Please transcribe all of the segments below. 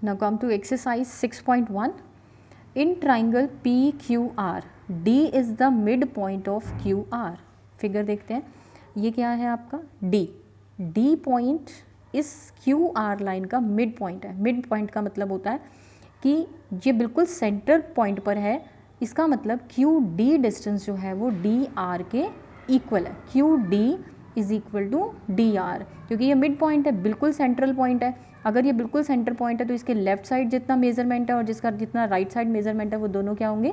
Now come to exercise 6.1. In triangle PQR, D is the midpoint of QR. Figure देखते हैं, ये क्या है आपका D. D पॉइंट इस QR लाइन का मिड पॉइंट है. मिड पॉइंट का मतलब होता है कि ये बिल्कुल सेंटर पॉइंट पर है. इसका मतलब QD डिस्टेंस जो है वो DR के इक्वल है. QD is equal to DR, क्योंकि ये मिड पॉइंट है, बिल्कुल सेंट्रल पॉइंट है. अगर ये बिल्कुल सेंटर पॉइंट है तो इसके लेफ्ट साइड जितना मेजरमेंट है और जिसका जितना राइट साइड मेजरमेंट है वो दोनों क्या होंगे,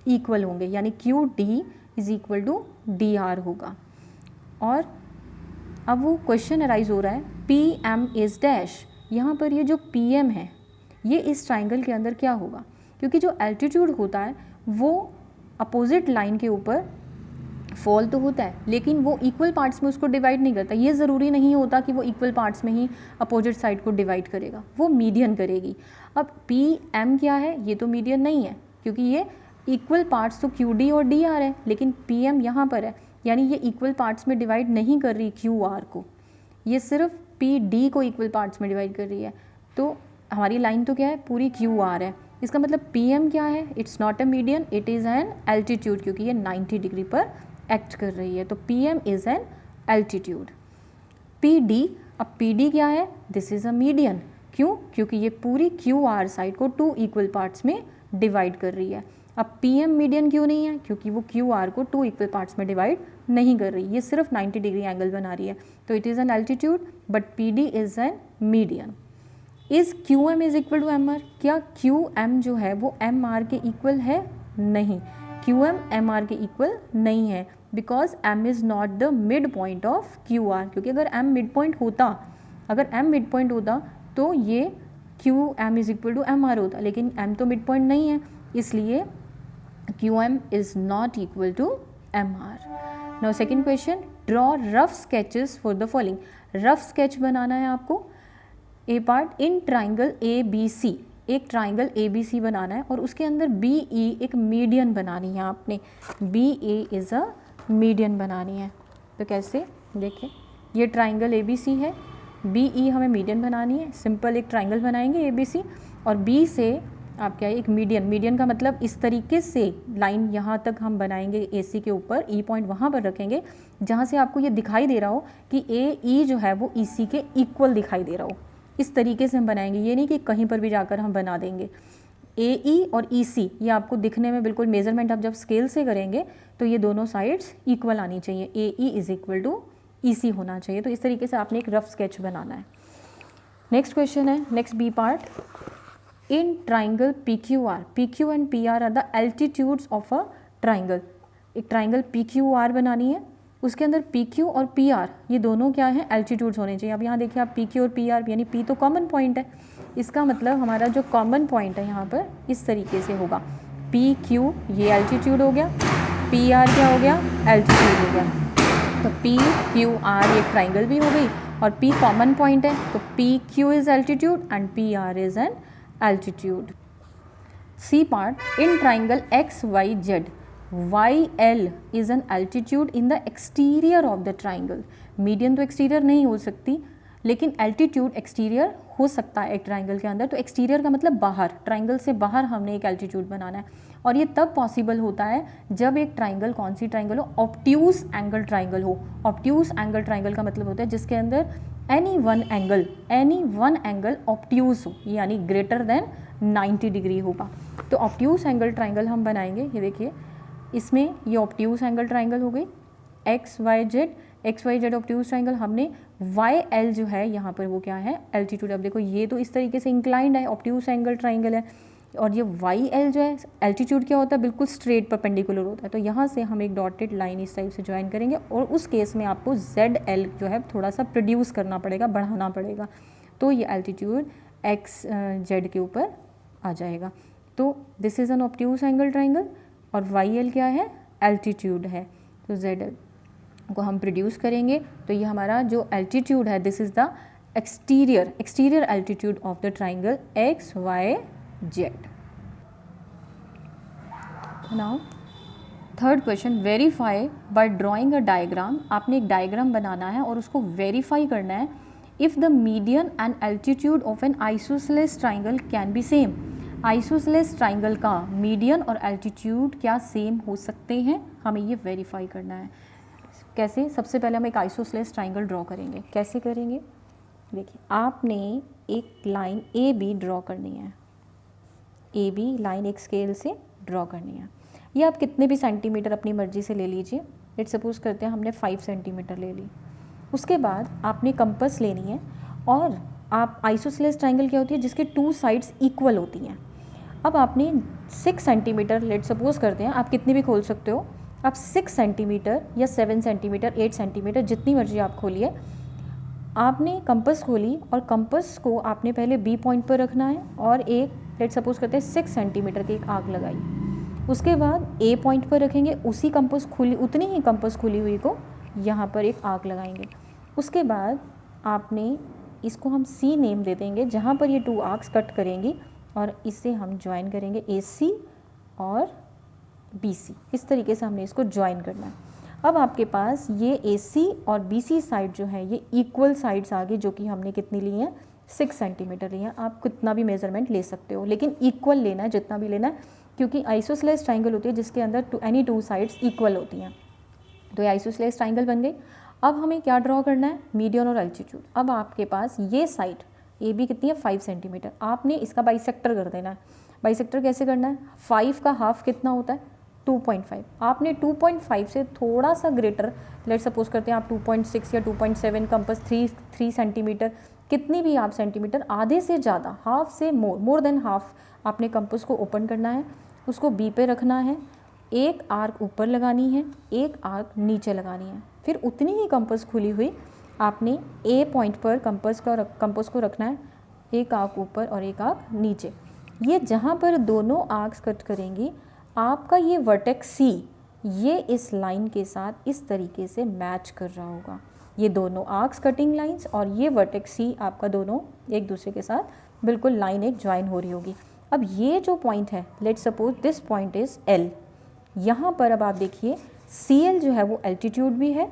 इक्वल होंगे. यानी QD is equal to DR होगा. और अब वो क्वेश्चन अराइज हो रहा है PM इज डैश. यहाँ पर ये जो PM है ये इस ट्राइंगल के अंदर क्या होगा, क्योंकि जो एल्टीट्यूड होता है वो अपोजिट लाइन के ऊपर फॉल तो होता है, लेकिन वो इक्वल पार्ट्स में उसको डिवाइड नहीं करता. ये ज़रूरी नहीं होता कि वो इक्वल पार्ट्स में ही अपोजिट साइड को डिवाइड करेगा, वो मीडियन करेगी. अब PM क्या है, ये तो मीडियन नहीं है क्योंकि ये इक्वल पार्ट्स तो QD और DR है, लेकिन PM यहाँ पर है, यानी ये इक्वल पार्ट्स में डिवाइड नहीं कर रही QR को, ये सिर्फ PD को इक्वल पार्ट्स में डिवाइड कर रही है. तो हमारी लाइन तो क्या है, पूरी QR है. इसका मतलब PM क्या है, it's not a median, it is an altitude, क्योंकि ये 90 डिग्री पर एक्ट कर रही है. तो PM is an altitude. PD, अब PD क्या है, दिस इज़ अ मीडियन. क्यों, क्योंकि ये पूरी QR साइड को 2 इक्वल पार्ट्स में डिवाइड कर रही है. अब PM मीडियन क्यों नहीं है, क्योंकि वो QR को 2 इक्वल पार्ट्स में डिवाइड नहीं कर रही, ये सिर्फ 90 डिग्री एंगल बना रही है. तो it is an altitude but PD is an median. Is QM is equal to MR. क्या QM जो है वो MR के इक्वल है, नहीं. QM MR के इक्वल नहीं है because M is not the mid point of QR. क्योंकि अगर M मिड पॉइंट होता तो ये QM is equal to MR होता, लेकिन M तो मिड पॉइंट नहीं है, इसलिए QM is not equal to MR. Now second question, draw rough sketches for the following. Rough sketch बनाना है आपको. A part, in triangle ABC, एक ट्राइंगल ABC बनाना है और उसके अंदर BE एक मीडियन बनानी है आपने. BE इज़ अ मीडियन बनानी है. तो कैसे, देखिए ये ट्राइंगल ABC है, BE हमें मीडियन बनानी है. सिंपल एक ट्राइंगल बनाएंगे ABC और B से आप क्या है, एक मीडियन का मतलब इस तरीके से लाइन यहाँ तक हम बनाएंगे AC के ऊपर, E पॉइंट वहाँ पर रखेंगे जहाँ से आपको ये दिखाई दे रहा हो कि AE जो है वो EC के इक्वल दिखाई दे रहा हो. इस तरीके से हम बनाएंगे, ये नहीं कि कहीं पर भी जाकर हम बना देंगे. AE और EC ये आपको दिखने में बिल्कुल, मेजरमेंट आप जब स्केल से करेंगे तो ये दोनों साइड्स इक्वल आनी चाहिए. AE is equal to EC होना चाहिए. तो इस तरीके से आपने एक रफ स्केच बनाना है. नेक्स्ट क्वेश्चन है, next B part. In triangle PQR, PQ and PR are the altitudes of a triangle. एक ट्राइंगल PQR बनानी है, उसके अंदर PQ और PR ये दोनों क्या है, एल्टीट्यूड्स होने चाहिए. अब यहाँ देखिए आप PQ और PR, यानी P तो कॉमन पॉइंट है, इसका मतलब हमारा जो कॉमन पॉइंट है यहाँ पर इस तरीके से होगा. PQ ये एल्टीट्यूड हो गया, PR क्या हो गया, एल्टीट्यूड हो गया. तो PQR एक ट्राइंगल भी हो गई और P कॉमन पॉइंट है, तो PQ is altitude and PR is an altitude. C part, in triangle XYZ, YL is an altitude in the exterior of the triangle. Median तो एक्सटीरियर नहीं हो सकती, लेकिन एल्टीट्यूड एक्सटीरियर हो सकता है एक ट्राइंगल के अंदर. तो एक्सटीरियर का मतलब बाहर, ट्राइंगल से बाहर हमने एक एल्टीट्यूड बनाना है. और ये तब पॉसिबल होता है जब एक ट्राइंगल, कौन सी ट्राइंगल हो, ऑब्ट्यूज एंगल ट्राइंगल हो. ऑब्ट्यूज एंगल ट्राइंगल का मतलब होता है जिसके अंदर एनी वन एंगल ऑब्ट्यूज हो, यानी ग्रेटर देन 90 डिग्री होगा. तो ऑब्ट्यूज एंगल ट्राइंगल हम बनाएंगे. ये देखिए इसमें ये ऑब्ट्यूज एंगल ट्राइंगल हो गई. XYZ ऑब्ट्यूज ट्राइंगल, हमने YL जो है यहाँ पर वो क्या है, एल्टीट्यूड. अब देखो ये तो इस तरीके से इंक्लाइंड है, ऑब्ट्यूज एंगल ट्राइंगल है, और ये YL जो है एल्टीट्यूड क्या होता है, बिल्कुल स्ट्रेट परपेंडिकुलर होता है. तो यहाँ से हम एक डॉटेड लाइन इस टाइप से ज्वाइन करेंगे और उस केस में आपको ZL जो है थोड़ा सा प्रोड्यूस करना पड़ेगा, बढ़ाना पड़ेगा. तो ये एल्टीट्यूड XZ के ऊपर आ जाएगा. तो this is an obtuse angle triangle और YL क्या है, एल्टीट्यूड है. तो ZL को हम प्रोड्यूस करेंगे तो ये हमारा जो एल्टीट्यूड है, this is the exterior altitude of the triangle XYZ. Now third question, verify by drawing a diagram. आपने एक डायग्राम बनाना है और उसको वेरीफाई करना है if the median and altitude of N isosceles triangle can be same, isosceles triangle का median और altitude क्या सेम हो सकते हैं, हमें ये वेरीफाई करना है। कैसे? सबसे पहले हम एक आइसोसेलेस ट्राइंगल ड्रॉ करेंगे। कैसे करेंगे? देखिए, आपने एक लाइन ए बी ड्रॉ करनी है, ए बी लाइन एक स्केल से ड्रॉ करनी है। ये आप कितने भी सेंटीमीटर अपनी मर्जी से ले लीजिए। लेट्स सपोज करते हैं हमने 5 सेंटीमीटर ले ली। उसके बाद आपने कंपास लेनी है, और आप आइसोसेलेस ट्राइंगल क्या होती है, जिसके 2 साइड्स इक्वल होती हैं। अब आपने 6 सेंटीमीटर लेट्स सपोज करते हैं, आप कितनी भी खोल सकते हो, आप 6 सेंटीमीटर या 7 सेंटीमीटर 8 सेंटीमीटर जितनी मर्जी आप खोलिए। आपने कंपास खोली और कंपास को आपने पहले बी पॉइंट पर रखना है, और एक लेट्स सपोज करते हैं 6 सेंटीमीटर की एक आग लगाई। उसके बाद ए पॉइंट पर रखेंगे, उसी कंपास खुली उतनी ही कंपास खुली हुई को यहाँ पर एक आग लगाएंगे। उसके बाद आपने इसको हम सी नेम दे देंगे, जहाँ पर ये 2 आर्क्स कट करेंगी, और इससे हम ज्वाइन करेंगे AC और BC। इस तरीके से हमने इसको ज्वाइन करना है। अब आपके पास ये AC और BC साइड जो है ये इक्वल साइड्स आ गई, जो कि हमने कितनी ली हैं, 6 सेंटीमीटर ली हैं। आप कितना भी मेजरमेंट ले सकते हो, लेकिन इक्वल लेना है, जितना भी लेना है, क्योंकि आइसोसेलेस ट्राइंगल होती है जिसके अंदर एनी 2 साइड्स इक्वल होती हैं। तो ये आइसोसेलेस ट्राइंगल बन गई। अब हमें क्या ड्रॉ करना है, मीडियन और एल्टीट्यूड। अब आपके पास ये साइड AB कितनी है, 5 सेंटीमीटर। आपने इसका बाइसेक्टर कर देना है। बाइसेक्टर कैसे करना है, 5 का हाफ कितना होता है, 2.5। आपने 2.5 से थोड़ा सा ग्रेटर, लेट सपोज करते हैं आप 2.6 या 2.7, कंपास 3 सेंटीमीटर, कितनी भी आप सेंटीमीटर, आधे से ज़्यादा, हाफ से मोर देन हाफ, आपने कंपास को ओपन करना है, उसको बी पे रखना है, एक आर्क ऊपर लगानी है, एक आर्क नीचे लगानी है। फिर उतनी ही कंपास खुली हुई आपने ए पॉइंट पर कंपास को रखना है, एक आर्क ऊपर और एक आर्क नीचे। ये जहाँ पर दोनों आर्क्स कट करेंगी, आपका ये वर्टेक्स C ये इस लाइन के साथ इस तरीके से मैच कर रहा होगा। ये दोनों आर्क्स कटिंग लाइंस और ये वर्टेक्स C आपका दोनों एक दूसरे के साथ बिल्कुल लाइन एक ज्वाइन हो रही होगी। अब ये जो पॉइंट है, let's suppose this point is L। यहाँ पर अब आप देखिए CL जो है वो एल्टीट्यूड भी है,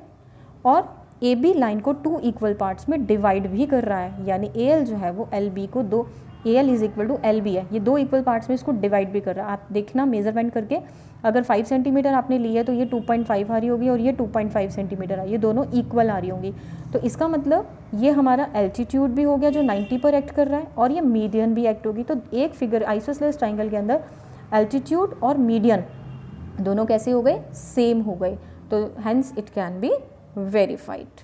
और AB लाइन को 2 इक्वल पार्ट्स में डिवाइड भी कर रहा है, यानी AL जो है वो LB को 2, AL is equal to LB है, ये 2 इक्वल पार्ट्स में इसको डिवाइड भी कर रहा है। आप देखना मेजरमेंट करके, अगर 5 सेंटीमीटर आपने ली है तो ये 2.5 आ रही होगी, और ये 2.5 सेंटीमीटर आ, ये दोनों इक्वल आ रही होंगी। तो इसका मतलब ये हमारा एल्टीट्यूड भी हो गया जो 90 पर एक्ट कर रहा है, और ये मीडियन भी एक्ट होगी। तो एक फिगर आइसोसेलेस ट्राइंगल के अंदर एल्टीट्यूड और मीडियन दोनों कैसे हो गए, सेम हो गए। तो hence it can be verified.